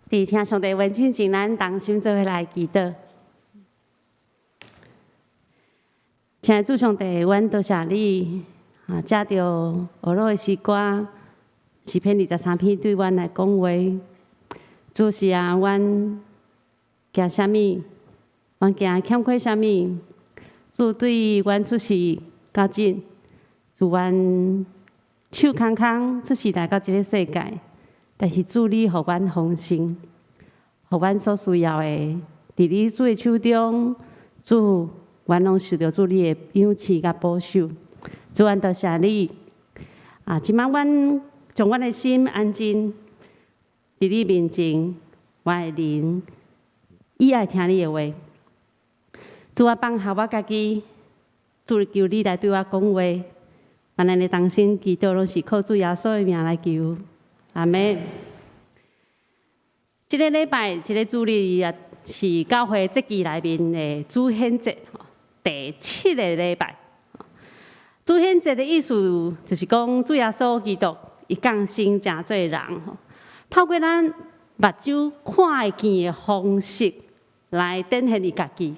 伫听上帝话之前，咱同心做伙来祈祷。亲爱的主上帝，阮多谢你借着学老的诗歌诗篇23篇对阮来讲话。主是啊，阮惊啥物？阮惊欠缺啥物？主对阮出世到今，主阮手空空出世来到这个世界。但是主你互阮丰盛，互阮所需要的，伫你主的手中，主阮拢受到主你的养赐甲保守。主阮多谢你即摆阮将阮的心安静伫你面前，阮的灵伊爱听你的话。主啊，放下我家己，主求你来对我讲话。咱的同心祈祷拢是靠主耶稣的名来求。阿妹，这个礼拜，这个主日也是教会节期内面的主显节第7个礼拜。主显节的意思就是讲，主耶稣基督伊降生成做人，透过咱目睭看会见的方式来展现伊家己。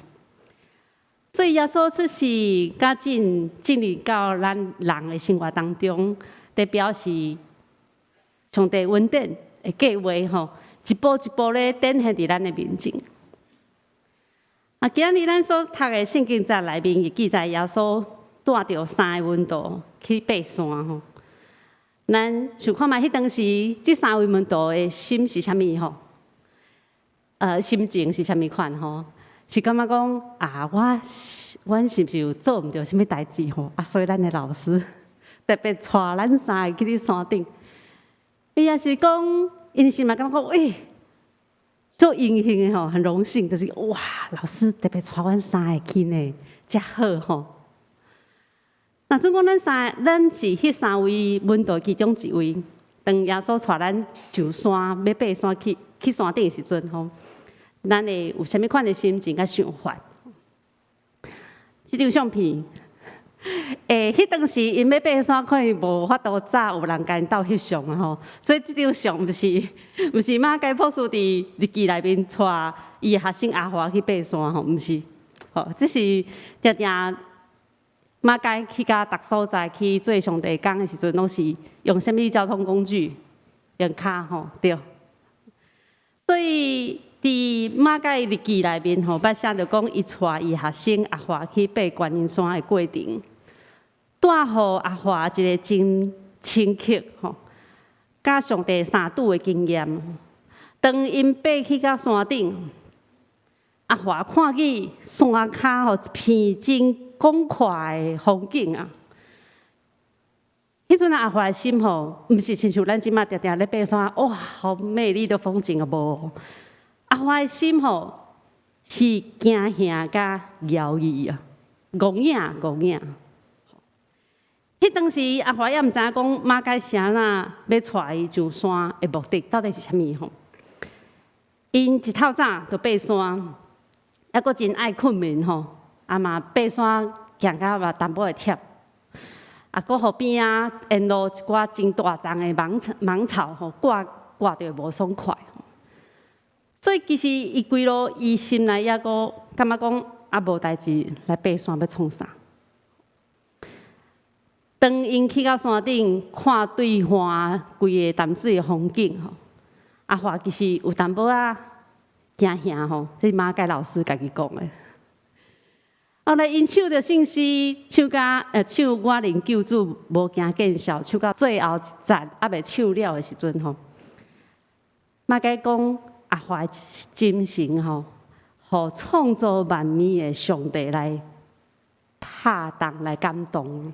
所以耶稣出世，甲进入到咱人的生活当中，代表是上帝稳定的计划一步一步咧展现伫咱的面前。今日咱所读的圣经在内面，也记载耶稣带着3个门徒去爬山咱想看卖，迄当时这3位门徒的心是啥物心情是啥物款是感觉讲阮是不是有做毋到啥物代志所以咱的老师特别带咱3个去伫山顶。伊也是讲，因是嘛感觉讲，做荣幸的很荣幸，就是哇，老师特别带阮3个去呢，真好那总共咱是迄3位门徒其中一位。当耶稣带咱上山要爬山去山顶的时阵咱会有啥物款的心情甲想法？这张相片。迄当时因要爬山，可能无法度早有人甲因斗翕相所以这张相毋是马街博士伫日记内面带伊的学生阿华去爬山毋是，这是常常马街去甲逐所在去做上帝工的时阵，拢是用啥物交通工具？用脚对。所以伫马街日记内面捌写着讲，伊带伊学生阿华去爬观音山的过程。带予阿华一个真深刻甲上帝三拄的经验。当因爬去到山顶，阿华看见山骹一片真广阔的风景迄阵阿华的心毋是亲像咱即马常常咧爬山，哇，好美丽的风景无。阿华的心是惊吓甲摇曳戆影。迄当时阿华也毋知影讲马街是安怎要带伊上山的目的到底是啥物因一透早就爬山，还阁真爱困眠嘛爬山行到嘛淡薄会忝，阁互边沿路一寡真大丛的芒草挂着无爽快所以其实伊规路伊心内也阁感觉讲无代志来爬山要创啥。当因去到山顶看对岸规个淡水的风景阿华其实有淡薄惊吓这是马街老师家己讲的。后来因唱着信息，唱我灵救主无惊见笑，唱到最后一站还未唱了的时阵马街讲阿华的精神互创造万物的上帝来拍动来感动。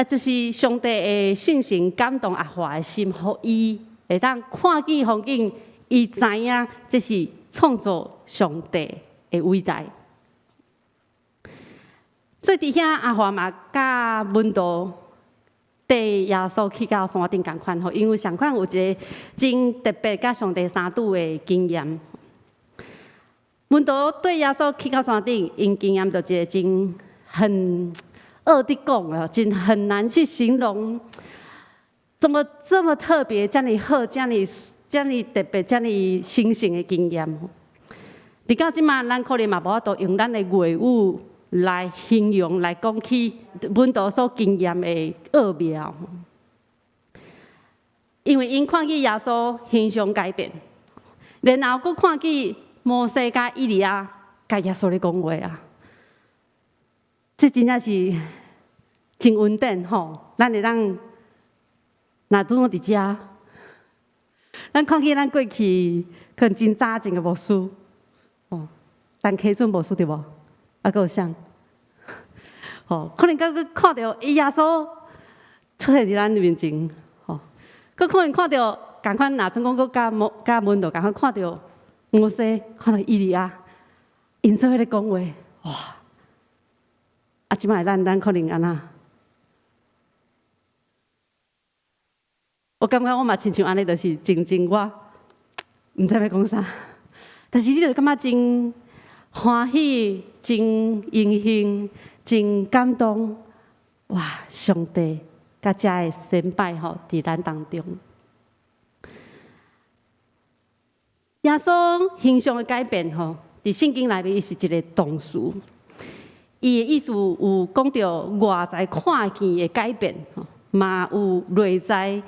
就是上帝的圣神感动阿华的心，互伊会当看见风景，伊知影这是创造上帝的伟大。所以伫遐阿华嘛，甲门徒带耶稣去到山顶共款因为上款有一个真特别甲上帝三拄的经验。门徒对耶稣去到山顶，因经验就一个真很的讲真很难去形容，怎么这么特别，这么好，这么遮尔特别、遮尔神圣的经验吼。直到即马，咱可能嘛无法度用咱的话语来形容、来讲起阮道所经验的奥妙。因为因看见耶稣形象改变，然后佫看见摩西甲以利亚甲耶稣咧讲话啊，这真正是真稳定吼。咱会当若拄好伫遮，咱看见咱过去可能真早前的牧师，哦，陈启准牧师对无？啊，佫有啥？吼，可能佫看到耶稣出现伫咱面前。佫可能看到共款，若总讲佫甲文道共款看到摩西，看到以利亚，因做伙咧讲话，哇！啊，即摆咱可能安那？我感觉我嘛亲像安尼，就是真我毋知要讲啥，但是你就感觉真欢喜、真荣幸、真感动，哇！上帝。甲遮的先拜吼，伫咱当中，耶稣形象的改变吼，伫圣经内面伊是一个动词，伊的意思有讲到外在看见的改变吼，嘛有内在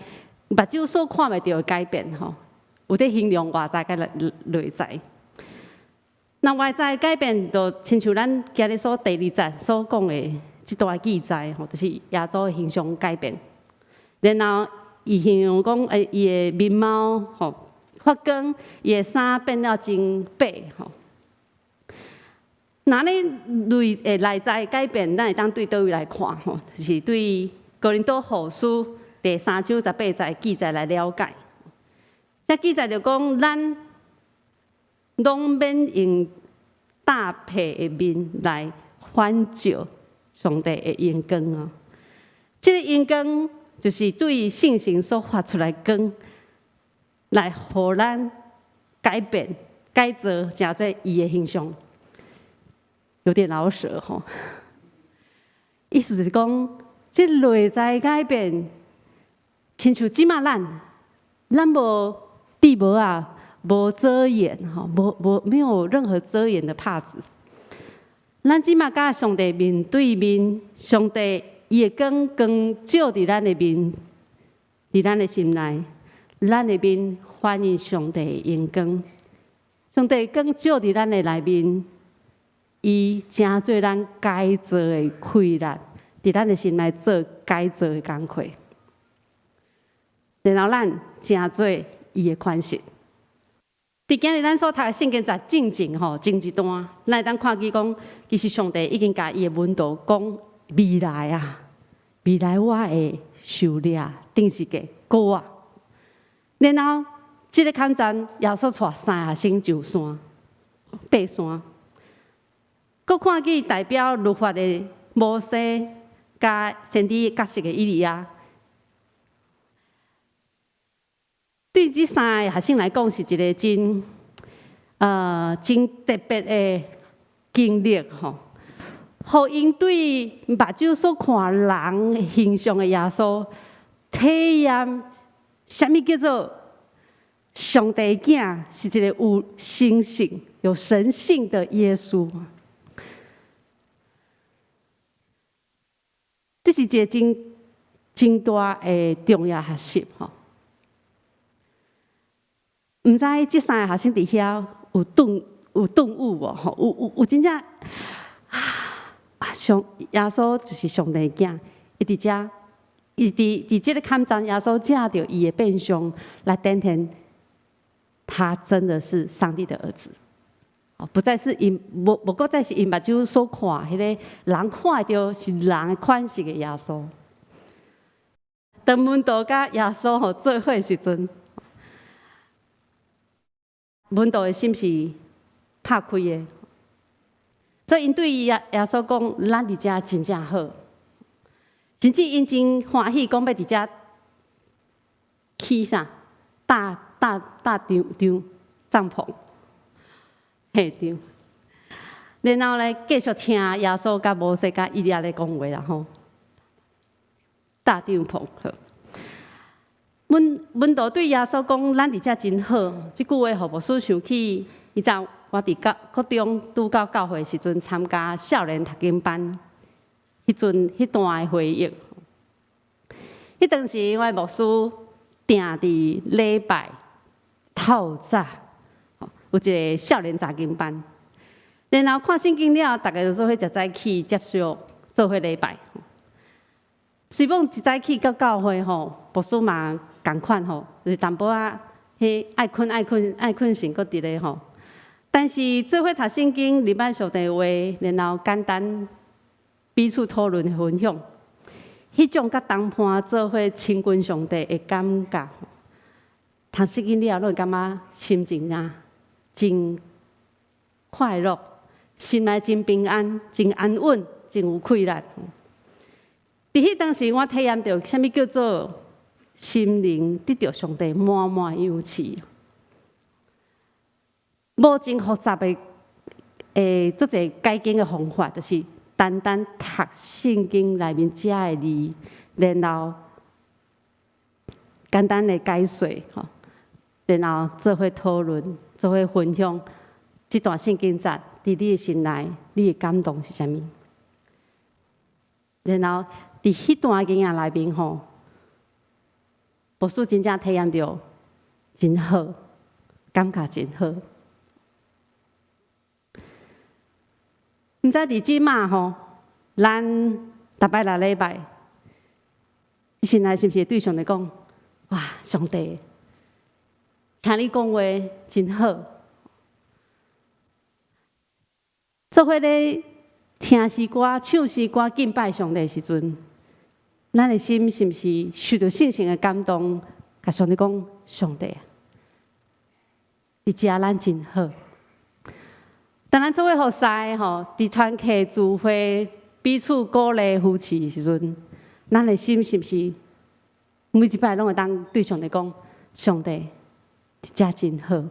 目睭所看袂到的改变吼，有在形容外在甲内在。那外在改变，就亲像咱今日所第2节所讲的。即段记载吼，就是耶稣的形象改变，然后伊形容讲，伊的面貌吼发光，伊的衫变了真白吼。那咧内在改变，咱会当对倒位来看吼，就是对哥林多后书第3章18节记载来了解。这记载就讲，咱拢免用搭配的面来反照。上帝的阳光啊，这个阳光就是对信心所发出来光，来互咱改变、改造，成做伊的形象。有点老舌吼，意思就是讲，这内在改变，亲像即马咱无地无啊，无遮掩吼，没有任何遮掩的帕子。咱即马甲上帝面对面，上帝伊会光照伫咱的面，伫咱的心内，咱的面反映上帝的阳光。上帝光照伫咱的内面，伊真做咱改造的快乐，伫咱的心内做改造的工课。然后咱真做伊的款式。伫今日咱所读的圣经在正经吼，前一段，咱会当看见讲，其实上帝已经甲伊的文道讲未来啊，未来我会受掠，定是个果啊。然后这个抗战，耶稣带3学生上山，爬山，佮看见代表律法的摩西，甲先知角色的以利亚。对这3个学生来讲，是一个真特别的经历吼，互因对目睭所看人形象的耶稣，体验什么叫做上帝囝，是一个有神性、有神性的耶稣。这是一个真大的重要学习吼。毋知这3个学生伫遐有顿悟无？吼，有真正上耶稣就是上帝囝，伊伫遮，伊伫这个抗战，耶稣借着伊的变相来展现，他真的是上帝的儿子。不再是因无搁再是因目睭所看迄个人看会到是人的款式的耶稣。当门徒甲耶稣吼做伙的时阵。门徒的心是拍开的，所以因对耶稣讲：“咱伫遮真正好。”甚至因真欢喜，讲要伫遮起啥搭帐篷、下场，然后咧继续听耶稣甲摩西甲以利亚咧讲话啦吼，搭帐篷好。门徒对耶稣讲：“咱伫遮真好。”即句话，互牧师想起以前我伫国中拄到教会时阵参加少年读经班，迄段的回忆。迄当时我的牧师定伫礼拜透早，有一个少年查经班，然后看圣经了，大家就做伙一早起接受做伙礼拜。随便一早起到教会吼，牧师嘛共款吼，就是淡薄仔迄爱困醒搁伫咧吼。但是做伙读圣经、礼拜上帝话，然后简单彼此讨论分享，迄种甲同伴做伙亲近上帝的感觉，读圣经了，拢感觉心情真快乐，心内真平安、真安稳、真有快乐。伫迄当时，我体验到啥物叫做心灵得到上帝满满氧气，无真复杂的做者解经的方法，就是单单读圣经内面遮的字，然后简单的解说吼，然后做伙讨论、做伙分享这段圣经节伫你的心内，你的感动是啥物？然后伫迄段经验内面吼，牧师真正体验到真好，感觉真好。毋知伫即马吼，咱逐摆来礼拜，心内是毋是会对上帝讲：哇，上帝，听你讲话真好。做伙咧听诗歌、唱诗歌、敬拜上帝的时阵，咱的心是毋是受到圣神的感动？甲上帝讲：上帝，你遮咱真好。当咱做伙服侍吼，伫团契聚会彼此鼓励扶持的时阵，咱的心是毋是每一摆拢会当对上帝讲：上帝，你遮真好。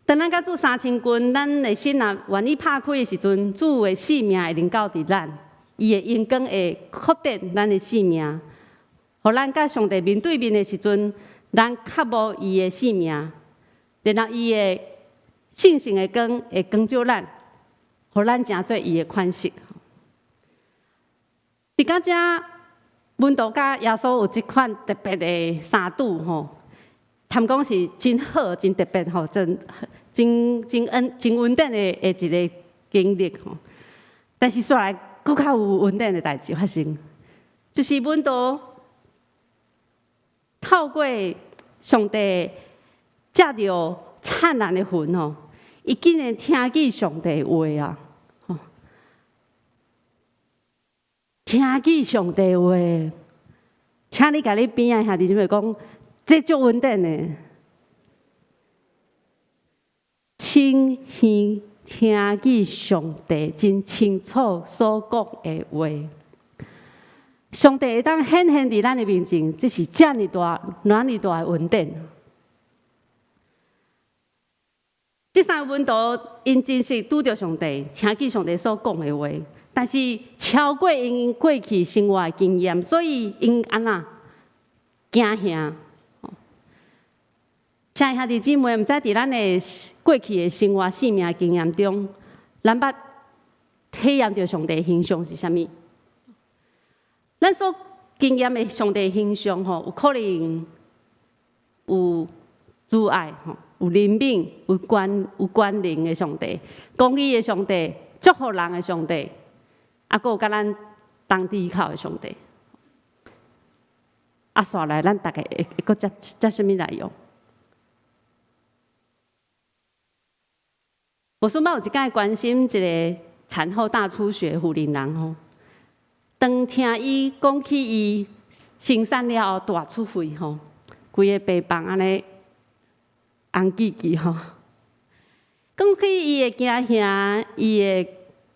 当咱甲主相亲近，咱的心若愿意拍开的时阵，主的生命会临到伫咱，伊的阳光会扩展咱的生命，互咱甲上帝面对面的时阵，咱较无伊的生命，然后伊的圣性的光会光照咱，互咱成做伊的款式。伫到遮，门徒甲耶稣有一款特别的相拄吼。谈讲是真好、真特别吼，真稳定的一个经历吼。但是说来，更较有稳定的代志发生，就是门徒透过上帝借着灿烂的云吼，伊竟然听见上帝话啊！吼，听见上帝话，请你甲你边仔兄弟姊妹讲。这足稳定的，清耳听见上帝真清楚所讲的话，上帝会当显现伫咱的面前，这是遮尔大的稳定。这三个门徒因真实拄着上帝，听见上帝所讲的话，但是超过因过去生活的经验，所以因安那惊吓。亲爱兄弟姊妹，毋知伫咱的过去的生活、生命经验中，咱捌体验到上帝的形象是啥物？咱所经验的上帝的形象吼，有可能有阻碍吼，有怜悯、有关灵的上帝、公义的上帝、祝福人的上帝，啊，阁有甲咱当依靠的上帝。啊，刷来咱大概会阁接啥物内容？我说，有一摆关心一个产后大出血妇人人吼，当听伊讲起伊生产了后大出血吼，规个病房安尼红记记吼，讲起伊的惊吓，伊的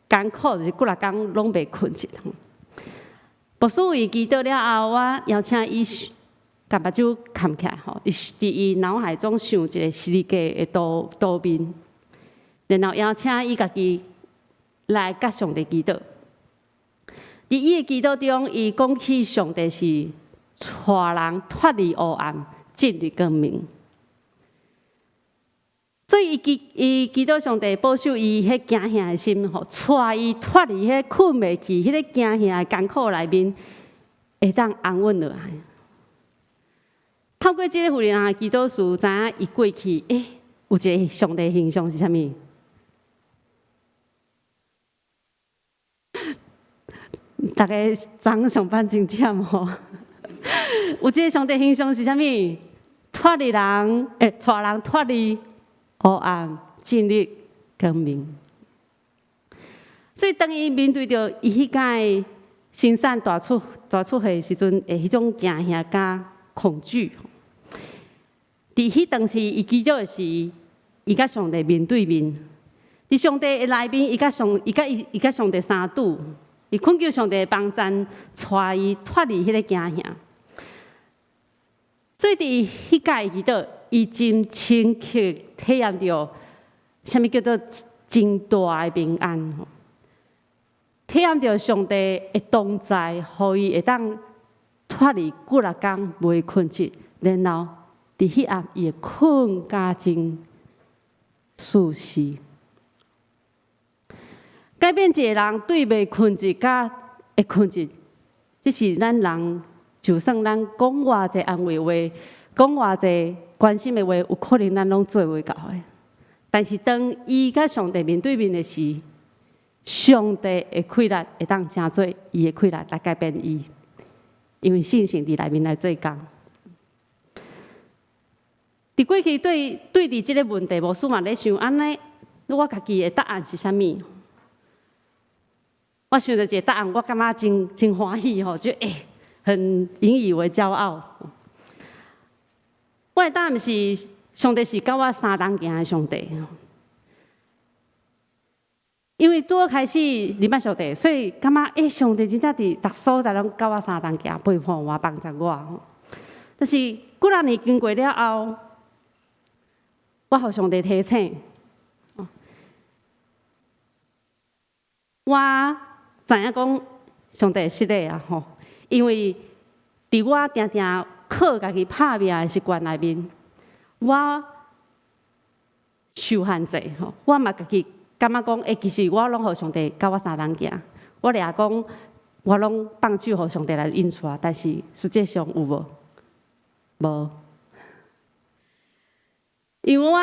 艰苦，就是几六工拢袂困着吼。牧师为祈祷了后，我邀请伊甲目睭牵起来吼，伫伊脑海中想一个世界的图面。然后邀请伊家己来甲上帝祈祷。伫伊的祈祷中，伊讲起上帝是带人脱离黑暗，进入光明。所以伊祈祷上帝保守伊迄惊吓的心，吼，带伊脱离迄困袂去、迄个惊吓的艰苦内面，会当安稳落来。透过这个妇人的祈祷书，知影伊过去，有一个上帝形象是啥物？大家昨上班真忝吼，有一个上帝形象是啥物？带人脱离黑暗，进入光明。所以当伊面对着伊迄届生产大出血的时阵，迄种惊吓甲恐惧。伫迄当时，伊祈祷的是，伊甲上帝面对面。伫上帝的内面，伊甲上帝相拄，伊恳求上帝的帮助，带伊脱离迄个惊吓。所以伫迄届祈祷，伊真深刻体验到啥物叫做真大的平安。体验到上帝的同在，互伊会当脱离几若工袂困去，然后伫迄暗伊会困甲真舒适。改变一个人对袂困去甲会困去，这是咱人就算咱讲偌济安慰话，讲偌济关心的话，有可能咱拢做袂到的。但是当伊甲上帝面对面的时，上帝的气力会当成做伊的气力来改变伊，因为信心伫内面来做工。伫过去对伫即个问题，无数嘛咧想安尼，我家己的答案是啥物？我想到一个答案，我感觉真欢喜吼，就很引以为骄傲。我的答案是，上帝是甲我三人行的上帝。因为拄开始认捌上帝，所以感觉上帝真正伫逐所在拢甲我三人行，陪伴我、帮助我。但是几若年经过了后，我互上帝提醒，我知影讲上帝是的啊吼，因为伫我定定靠家己拍拼的习惯内面，我受限制吼，我嘛家己感觉讲，其实我拢互上帝甲我三人行，我掠讲我拢放手互上帝来引带，但是实际上有无？无。因为我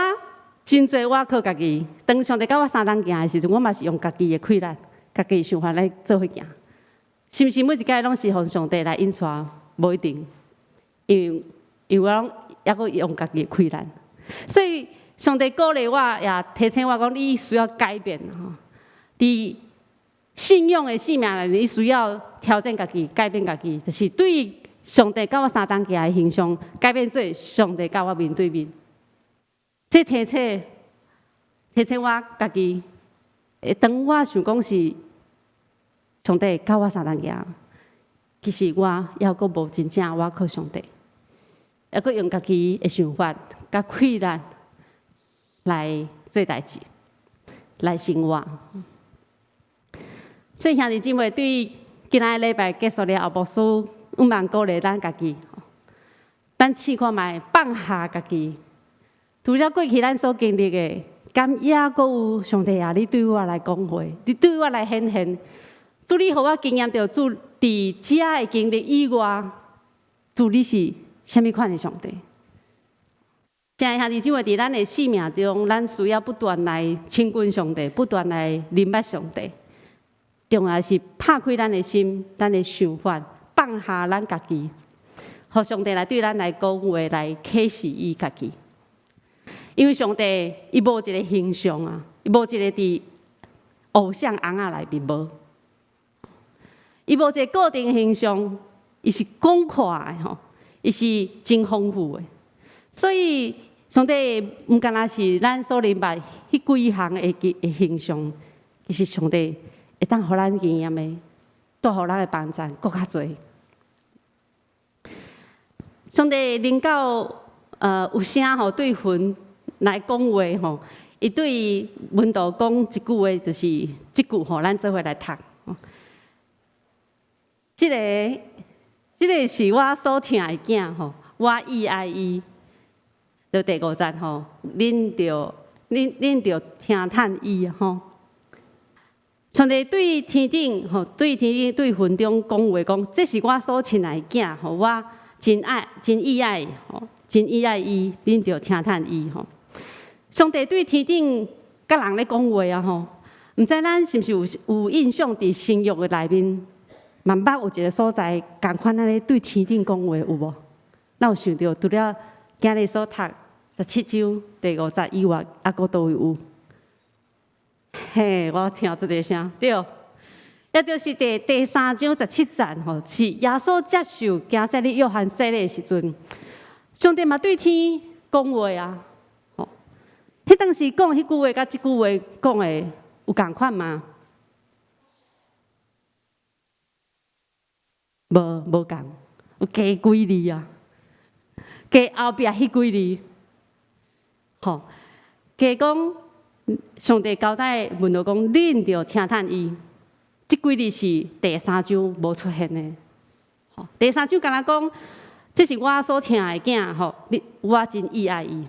真侪我靠家己，当上帝甲我三人行的时阵，我嘛是用家己的气力、家己的想法来做伙行。是毋是每一届拢是互上帝来引带？无一定，因为我拢还阁用家己的气力，所以上帝鼓励我，也提醒我讲，你需要改变吼。伫信仰的生命里，你需要调整家己、改变家己，就是对上帝甲我三人行的形象改变做上帝甲我面对面。这提醒我家己，当我想讲是上帝甲我三人行，其实我还阁无真正我靠上帝，还阁用家己的想法、甲气力来做代志，来生活。所以兄弟姊妹，对今仔礼拜结束了后，牧师毋茫鼓励咱家己，咱试看卖放下家己。除了过去咱所经历的，敢也阁有上帝啊！你对我来讲话，你对我来显现，主你互我经验到主伫遮的经历以外，主你是虾米款的上帝？现在兄弟姊妹，伫咱的生命中，咱需要不断来亲近上帝，不断来认捌上帝。重要是拍开咱的心，咱的想法，放下咱家己，互上帝来对咱来讲话，来启示伊家己。因为上帝伊无一个形象啊，伊无一个伫偶像翁仔内面无，伊无一个固定的形象，伊是广阔的吼，伊是真丰富的。所以上帝毋干那是咱所明白迄几项的形象，其实上帝会当互咱经验的，带互咱的帮助更较多。上帝领到有声吼对魂来讲话吼，伊对文道讲一句话，就是即句吼，咱做伙来读。即个这个是我所疼的囝吼，我意爱伊。就第5节吼，恁着听叹伊吼。上帝对天顶吼，对天顶对云中讲话讲，这是我所亲爱的囝吼，我真意爱吼，真意爱伊，恁着听叹伊吼。上帝对天顶甲人咧讲话啊吼，毋知咱是毋是有印象伫新约的内面，万捌有一个所在，共款安尼对天顶讲话有无？咱有想到除了今日所读17章第5节以外，还佫倒位有？嘿，我听这个声，对，也就是第3章17节吼，是耶稣接受加在哩约翰洗礼的时阵，上帝嘛对天讲话啊，吼，迄当时讲迄句话，甲即句话讲的有共款吗？无共，有加几字啊？加后壁迄几字，吼，加讲。上帝交代问到讲，恁着听叹伊，即几字是第3章无出现的。吼，第3章敢若讲，这是我所疼的囝，吼，我真意爱伊。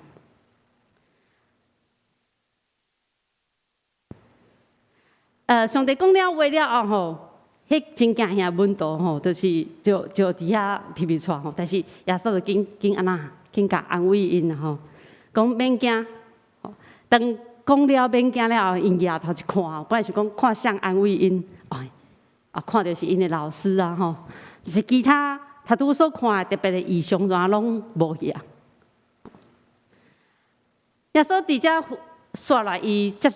上帝讲了话了后，吼，迄真惊遐温度吼，就是就伫遐皮皮喘吼，但是耶稣就紧安那，紧甲安慰因吼，讲免惊，吼，当。讲了免惊了后，因抬头一看，本来是讲看谁安慰因，看到是因的老师啊吼，是其他他拄所看特别的异象，怎拢无去啊。耶稣伫遮刷来，伊接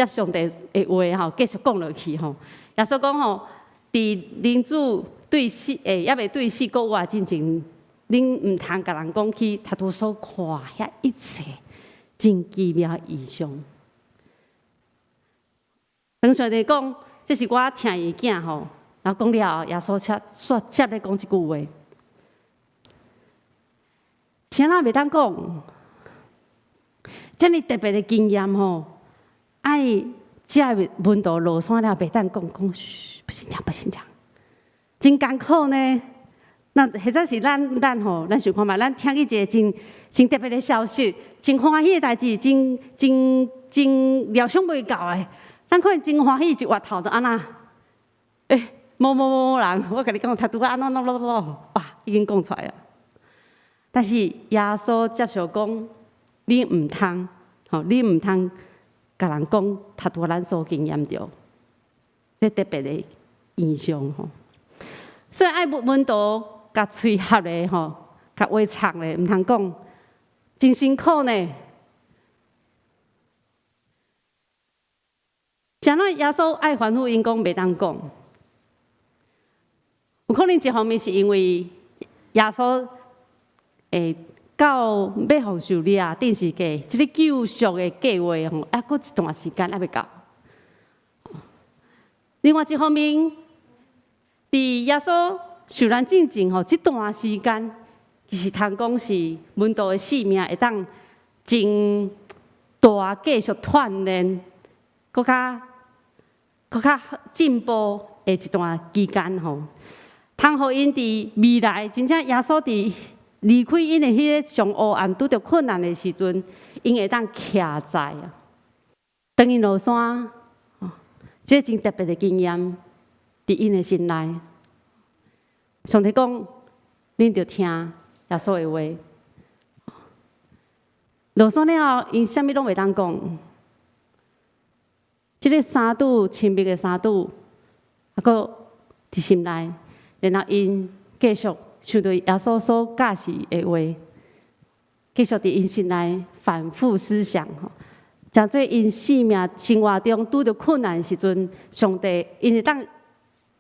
上帝的话吼，继续讲落去吼。耶稣讲吼，伫人子对死还未对死国话之前，恁毋通甲人讲起他拄所看遐一切。真奇妙异象。当上帝讲，这是我听伊囝吼，然后讲了后，耶稣接咧讲一句话，请咱袂当讲，遮尔特别的经验吼，爱遮温度落山了，袂当讲，嘘，不行讲，真艰苦呢。那或者是咱吼，咱想看嘛，咱听去一个真特别的消息，真欢喜的代志，真料想袂到的，咱可能真欢喜一月头就安那，某人，我甲你讲，他拄啊安怎，哇，已经讲出来了。但是耶稣接受讲，你毋通，吼，你毋通甲人讲，他拄咱所经验着，这特别的印象吼。所以爱温度。甲喙合咧吼，甲话长咧，毋通讲，真辛苦呢。像咱耶稣爱反复因讲袂当讲，有可能一方面是因为耶稣到要互受你啊，定时计，即个救赎的计划吼，还佫一段时间还未到。另外一方面，伫耶稣。受难进前吼，这段时间其实通讲是门徒的性命会当真大继续锻炼，更较进步的一段期间吼，通互因伫未来真正耶稣伫离开因的迄个上黑暗拄着困难的时阵，因会当徛在啊，当因落山，这真特别的经验伫因的心内。上帝讲，恁着听耶稣的话。落山了后，因啥物拢袂当讲。即个三拄亲密的三拄，还佫伫心内，然后因继续想到耶稣所教示的话，继续伫因心内反复思想吼。诚做因生命生活中拄着困难的时阵，上帝因会当。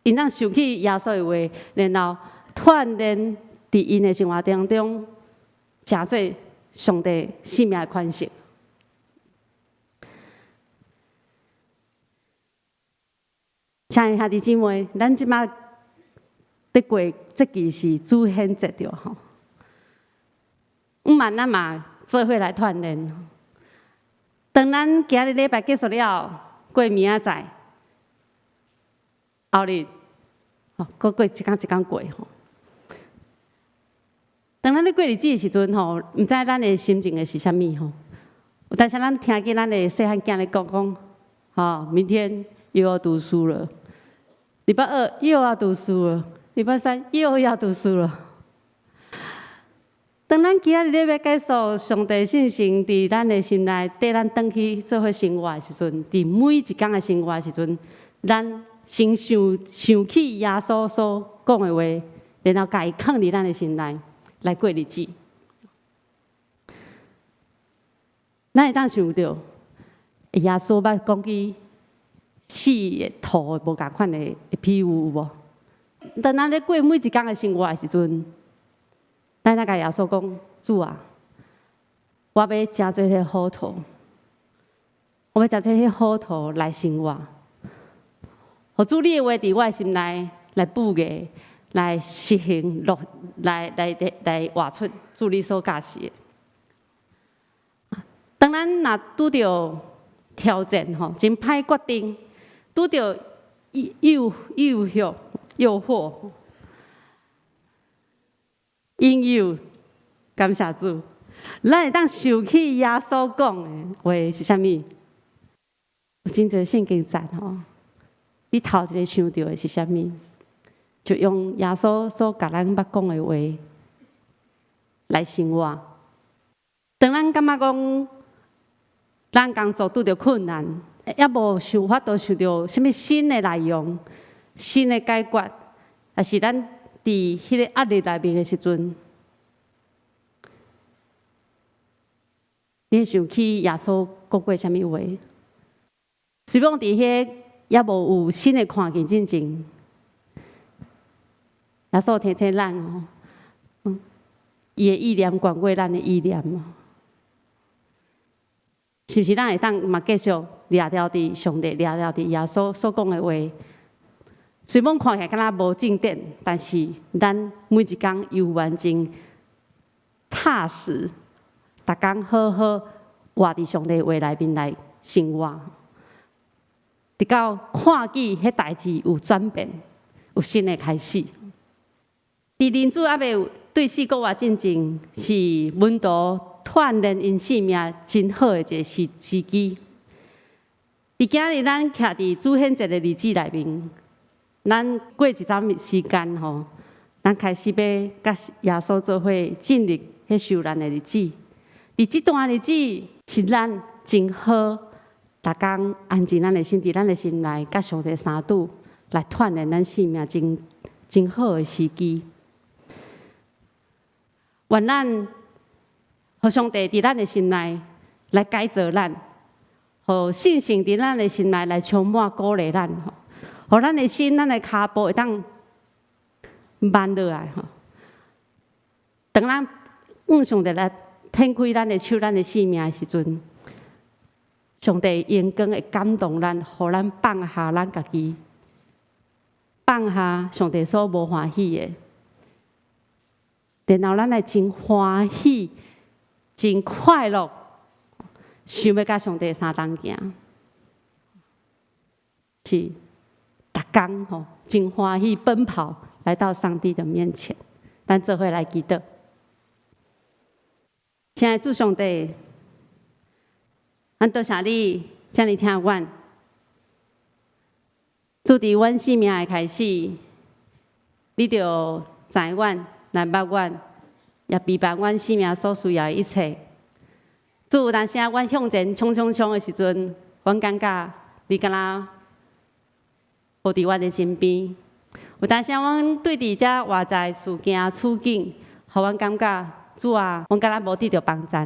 因当想起耶稣的话，然后锻炼伫因的生活当中，诚做上帝生命的款式。亲爱兄弟姊妹，咱即马伫过即期是主显节着吼，万咱嘛做伙来锻炼。当咱今日礼拜结束了，过明仔载。后日，过一天过吼。当咱咧过日子的时阵吼，毋知咱的心情会是啥物吼。有当时咱听见咱的细汉囝咧讲，明天又要读书了，礼拜二又要读书了，礼拜三又要读书了。当咱今仔日咧要介绍上帝信心伫咱的心内，带咱转去做伙生活的时阵，伫每一天的生活的时阵，咱先想起耶稣所讲的话，然后家己放伫咱的心内来过日子。咱会当想到，耶稣捌讲起死的、土的无共款的比喻有无？当咱咧过每一天的生活的时阵，咱甲耶稣讲：主啊，我要食做迄好土，我要食做迄好土来生活。互主你的话伫我的心内来补个，来实行落，来活出主你所教示的。当咱若拄着挑战吼，真歹决定，拄着诱惑。应有，感谢主，咱会当想起耶稣讲的话是啥物？有真侪圣经赞吼，你头一个想到的是啥物？就用耶稣所甲咱捌讲的话来生活。当咱感觉讲，咱工作拄着困难，也无想法度想到啥物新的内容、新的解决，还是咱伫迄个压力内面的时阵，你想起耶稣讲过啥物话？希望伫迄也无有新的看见进前，耶稣提醒咱哦，伊的意念高过咱的意念哦，是不是？咱会当嘛继续抓牢伫上帝，抓牢伫耶稣所讲的话？虽然看起来敢若无进展，但是咱每一天又完整、踏实，逐工好好活伫上帝话内面来生活，直到看见迄代志有转变，有新的开始。伫人主还未对死国活进前，是门徒锻炼因性命真好的一个时机。伫今日咱徛伫主显节的日子内面。咱过一阵时间吼，咱开始要甲耶稣做伙进入迄受难的日子。伫这段日子是咱真好，逐工安静咱的心伫咱的心内，甲上帝相拄来锻炼咱性命真好的时机。愿咱互上帝伫咱的心内来改造咱，互信心伫咱的心内来充满鼓励咱吼。互咱的心、咱的骹步会当慢落来吼。当咱往上帝来展开咱的手、咱的性命的时阵，上帝阳光会感动咱，互咱放下咱家己，放下上帝所无欢喜的，然后咱来真欢喜、真快乐，想要甲上帝相同行，是。逐工吼，真欢喜奔跑来到上帝的面前，咱做伙来祈祷。亲爱的主上帝，咱多谢你，遮尔听阮。主伫阮生命的开始，你着知阮、来捌阮，也陪伴阮生命所需要的一切。主有当时阮向前冲的时阵，阮感觉你敢若。无伫阮的身边，有当时阮对伫遮外在事件处境，互阮感觉主啊，阮敢若无得到帮助。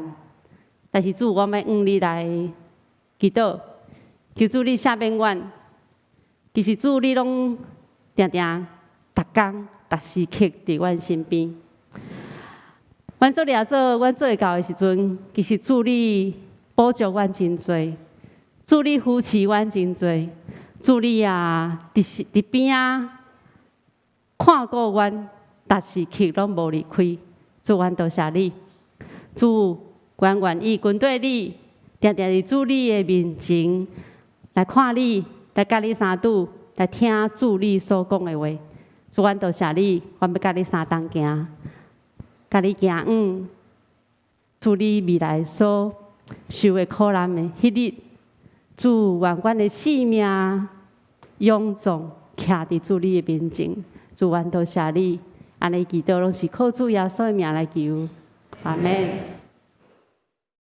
但是主，我要用你来祈祷，求主你赦免阮。其实主你拢定定逐工、逐时刻伫阮身边。阮做了做，阮做会到的时阵，其实主你补助阮真多，主你扶持阮真多。主你啊，伫边啊，看顾阮，逐时刻拢无离开。主，阮多谢你。主，阮愿意跟对你，定定伫主你的面前来看你，来甲你相拄，来听主你所讲的话。主，阮多谢你，阮要甲你相同行。甲你行主你未来所受的苦难的迄日，主愿阮的性命永壮徛伫主你的面前，主愿多谢你，安尼祈祷拢是靠主耶稣的名来求，阿门。